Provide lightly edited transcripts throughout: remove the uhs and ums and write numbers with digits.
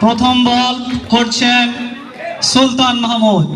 প্রথম বল করছেন সুলতান মাহমুদ।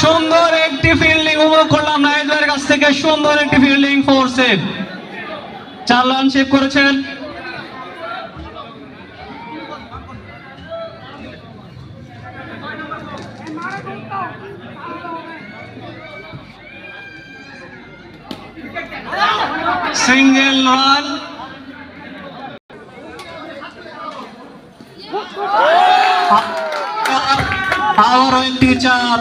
সুন্দর একটি ফিল্ডিং উপভোগ করলাম নাইজের কাছ থেকে, সুন্দর একটি ফিল্ডিং, 4 সেভ, 4 রান সেভ করেছেন। Single run. আবারও একটি 4।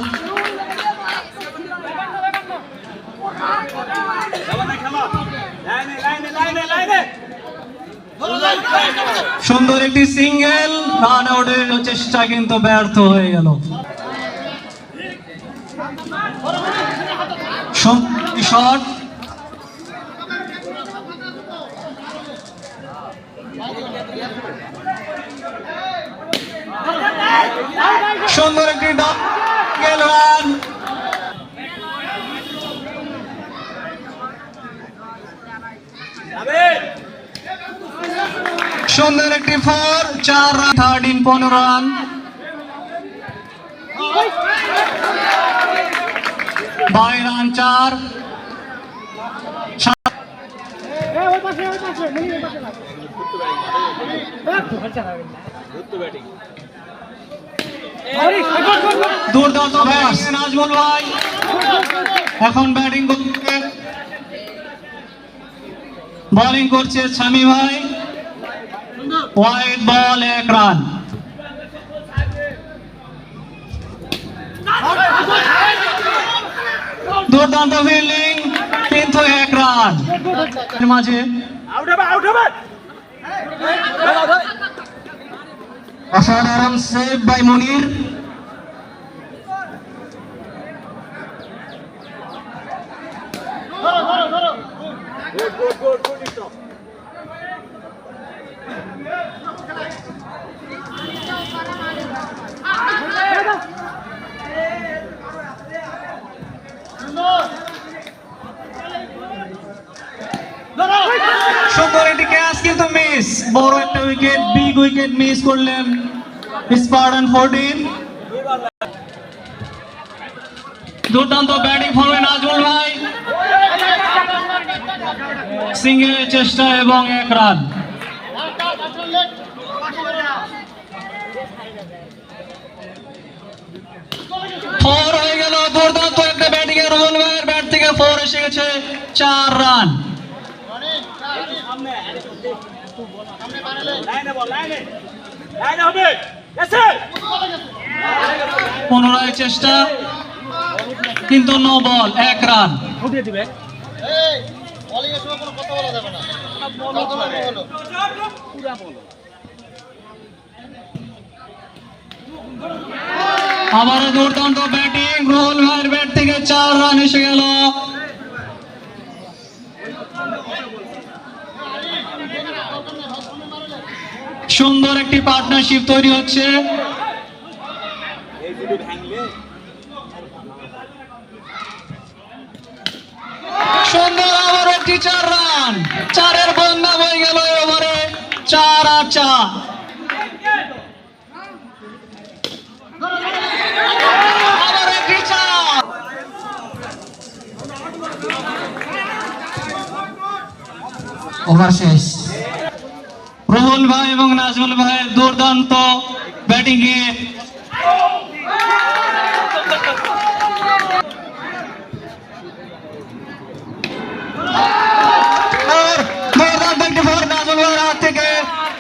সুন্দর একটি সিঙ্গেল, রান আউটের চেষ্টা কিন্তু ব্যর্থ হয়ে গেল। শট, সুন্দর একটি রান। সুন্দর একটি 4, 4 রান, 13, 15 রান। By run 4। দুর্দান্ত ব্যাটিং নাজমুল ভাই, এখন ব্যাটিং করছে, বোলিং করছে শামী ভাই। Wide ball, 1 run. দুর্দান্ত ফিল্ডিং, কিন্তু 1 রান মাঝে। অসাধারণ সেভ বাই মনির। সুন্দর একটি ক্যাচ, কিন্তু মিস, বড় একটা উইকেট, বিগ উইকেট মিস করলেন স্পার্টান 14। দুর্দান্ত ব্যাটিং ফর্মে নাজমুল ভাই, সিঙ্গেলের চেষ্টা এবং 1 রান। ফোর হয়ে গেল। দুর্দান্ত একটা ব্যাটিং এ রুবেল ভাইয়ের ব্যাট থেকে 4 এসে গেছে, 4 রান। পুনরায় চেষ্টা, কিন্তু নো বল, 1 রান। আবারও দুর্দান্ত ব্যাটিং, রুবেল ভাইয়ের ব্যাট থেকে 4 রান এসে গেল। সুন্দর একটি পার্টনারশিপ তৈরি হচ্ছে। সুন্দর, আবার একটি 4 রান, 4-এর বন্যা হয়ে গেল ওভারে, 4 আর 4। আবার একটি 4। ওভার শেষ। রুবেল ভাই এবং নাজমুল ভাইয়ের দুর্দান্ত ব্যাটিং এ দুর্দান্ত একটি ফোর নাজমুল ভাইয়ের হাত থেকে,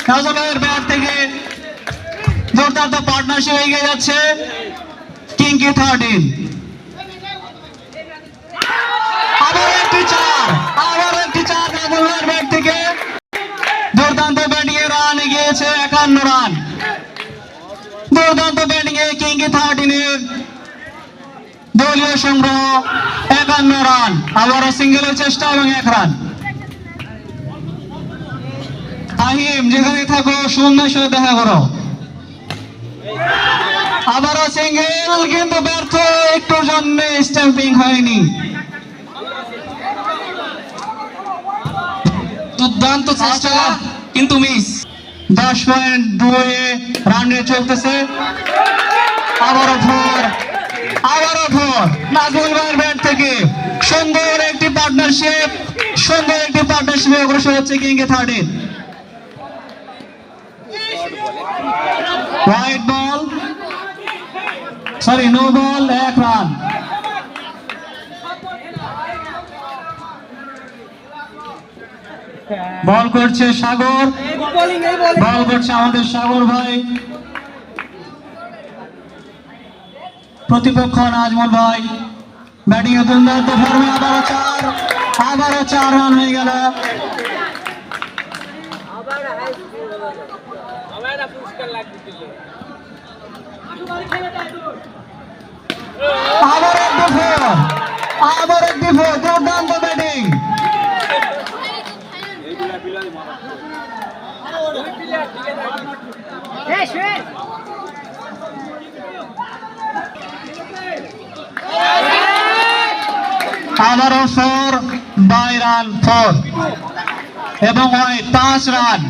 নাজমুল ভাইয়ের ব্যাট থেকে দুর্দান্ত পার্টনারশিপ এগিয়ে যাচ্ছে কিংকি 13। আবার একটি চার নাজমুল ভাইয়ের ব্যাট থেকে দুর্দান্ত ব্যাটিং এ রান এগিয়েছে 51 রান। দুর্দান্ত ব্যাটিং এ কিংকি 13 এর দলীয় সংগ্রহ 51 রান। আবারও সিঙ্গেলের চেষ্টা এবং 1 রান। আহিম যেখানে থাকো সুন্দর সাথে দেখা করো। আবারও সিঙ্গেল, কিন্তু ব্যর্থ, একটু জন্য স্ট্যাম্পিং হয়নি। দুর্দান্ত চেষ্টা কিন্তু মিস। 10.2 রান রেট চলতেছে। আবারও ফোর নাজমুল ভাইয়ের ব্যাট থেকে সুন্দর একটি পার্টনারশিপে অগ্রসর হচ্ছে কিংকি 13। White ball, no ball, 1 run. বল করছে সাগর, বল করছে আমাদের সাগর ভাই। প্রতিপক্ষ নাজমুল ভাই ব্যাটিং এ দুর্দান্ত ফর্মে। আবারও 4 রান হয়ে গেল। আবার একটি ফোর, দুর্দান্ত ব্যাটিং। আবারও 4 বাই রান 4 এবং 5 রান।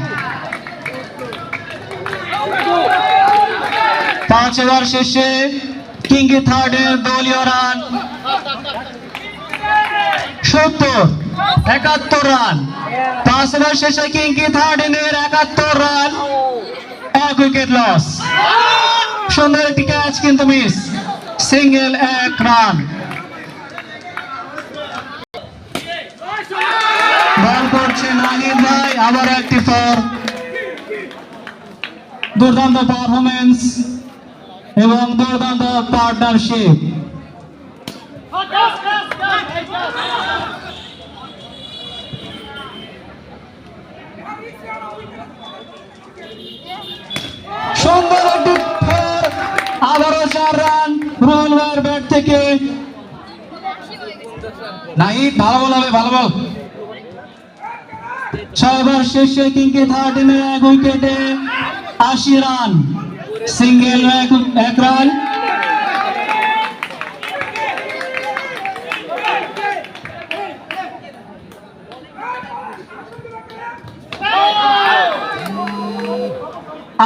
5 ওভার শেষে কিংকি 13 দলীয় রান 71 রান। 5 ওভার শেষে কিংকি 13 71 রান, 1 উইকেট লস। সুন্দর একটি ক্যাচ কিন্তু মিস, সিঙ্গেল 1 রান। বল করছে নাহিদ ভাই, আবার একটি ফোর। দুর্দান্ত পারফরমেন্স এবং দুর্দান্ত পার্টনারশিপ। সুন্দর একটি ফোর, আবারও 4 রান রুহুল ভাইয়ের ব্যাট থেকে। নাহিদ ভালো বল হবে, ভালো বল। 6 ওভার শেষে কিংকি 13 1 উইকেটে 80 রান, সিঙ্গেল 1 রান।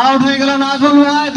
আউট হয়ে গেল নাজমুল ভাই।